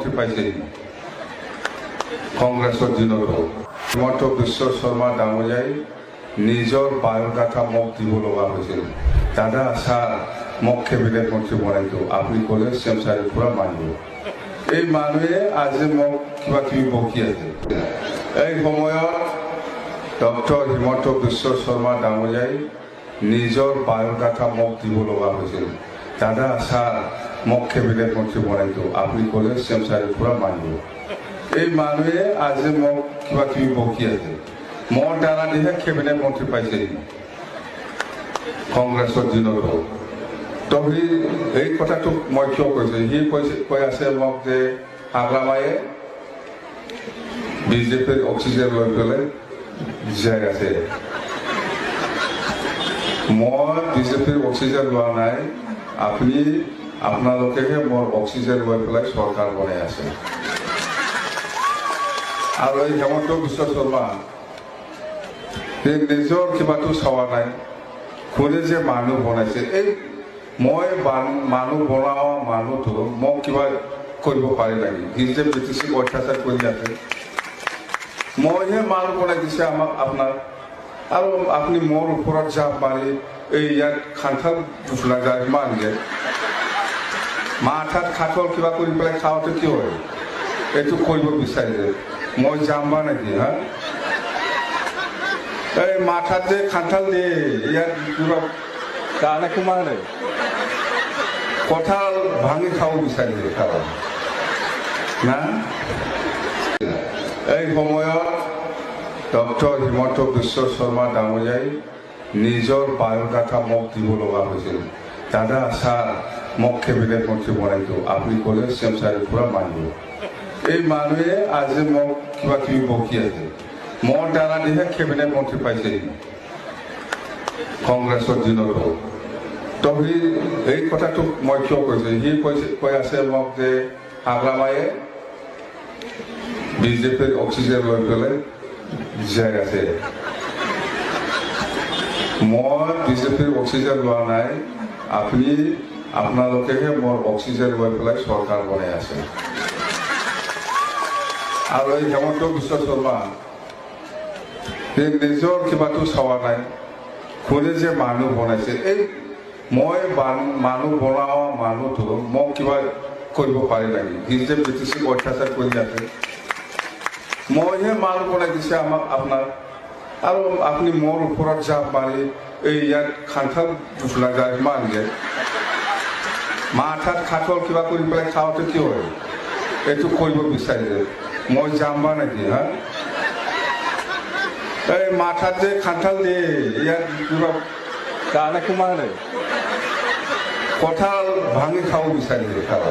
মন্ত্ৰী পাইছে কংগ্ৰেছৰ দিনত হিমন্ত বিশ্ব শৰ্মা ডাঙৰীয়াই নিজৰ বায়োডাটা মোক দিব লগা হৈছিল। দাদা ছাৰ মোক কেবিনেট মন্ত্ৰী বনাই দিওঁ, আপুনি ক'লে চেমচাৰীৰ পৰা মানিব। এই মানুহে আজি মোক কিবা কিবি বকি আছে। এই সময়ত ডক্টৰ হিমন্ত বিশ্ব শৰ্মা ডাঙৰীয়াই নিজৰ বায়োডাটা মোক দিব লগা হৈছিল। দাদা ছাৰ মোক কেবিনেট মন্ত্ৰী বনাই দিওঁ, আপুনি ক'লে চেমচাৰীৰ পৰা মানিব। এই মানুহে আজি মোক কিবা কিবি বকি আছে। মোৰ দ্বাৰা দিহে কেবিনেট মন্ত্ৰী পাইছে কংগ্ৰেছৰ দিনত। তো সি এই কথাটো মই কিয় কৈছোঁ, সি কৈ আছে মোক যে আগলামায়ে বিজেপিৰ অক্সিজেন লৈ পেলাই জীয়াই আছে। মই বিজেপিৰ অক্সিজেন লোৱা নাই, আপোনালোকেহে মোৰ অক্সিজেন লৈ পেলাই চৰকাৰ বনাই আছে। আৰু এই হিমন্ত বিশ্ব শৰ্মা নিজৰ কিবাটো চোৱা নাই, কোনে যে মানুহ বনাইছে। এই মই মানুহ বনোৱা মানুহটো মোক কিবা কৰিব পাৰে নেকি? সি যে ব্ৰিটিছক অত্যাচাৰ কৰি আছে, মইহে মানুহ বনাই দিছে আপোনাক। আৰু আপুনি মোৰ ওপৰত জাপ মাৰি এই ইয়াত খান্থাল ফুলা যায় ইমান যে মাথাত খাঠল কিবা কৰি পেলাই খাওঁতে কি হয়? এইটো কৰিব বিচাৰিছে, মই যাম বা নেকি? হা, এই মাথাত যে খান্থাল দিয়ে ইয়াত কিবা কাৰণে সোমাই নাই, কঁঠাল ভাঙি খাব বিচাৰিছে খাব না। এই সময়ত ডক্টৰ হিমন্ত বিশ্ব শৰ্মা ডাঙৰীয়াই নিজৰ বায়োডাটা মোক দিব লগা হৈছিল। দাদা ছাৰ মোক কেবিনেট মন্ত্ৰী বনাই দিওঁ, আপুনি ক'লে চেমচাৰীৰ পৰা মানিব। এই মানুহে আজি মোক কিবা কিবি বকি আছে। মোৰ দ্বাৰা দিহে কেবিনেট মন্ত্ৰী পাইছে কংগ্ৰেছৰ দিনত। তো সি এই কথাটো মই কিয় কৈছোঁ, সি কৈ আছে মোক যে আগলামায়ে বিজেপিৰ অক্সিজেন লৈ পেলাই জীয়াই আছে। মই বিজেপিৰ অক্সিজেন লোৱা নাই, আপোনালোকেহে মোৰ অক্সিজেন লৈ পেলাই চৰকাৰ বনাই আছে। আৰু এই হিমন্ত বিশ্ব শৰ্মা নিজৰ কিবাটো চোৱা নাই, কোনে যে মানুহ বনাইছে। এই মই মানুহ বনোৱা মানুহটো মোক কিবা কৰিব পাৰে নেকি? সি যে ব্ৰিটিছক অত্যাচাৰ কৰি আছে, মইহে মানুহ বনাই দিছে আপোনাক। আৰু আপুনি মোৰ ওপৰত জাপ মাৰি এই ইয়াত খান্থাল ফুলা যায় ইমান যে মাথাত খাঠল কিবা কৰি পেলাই খাওঁতে কি হয়? এইটো কৰিব বিচাৰিছে, মই যাম বা নেকি? হা, এই মাথাত যে খান্থাল দিয়ে ইয়াত কিবা কাৰণে সোমাই নাই, কঁঠাল ভাঙি খাব বিচাৰিছে খাব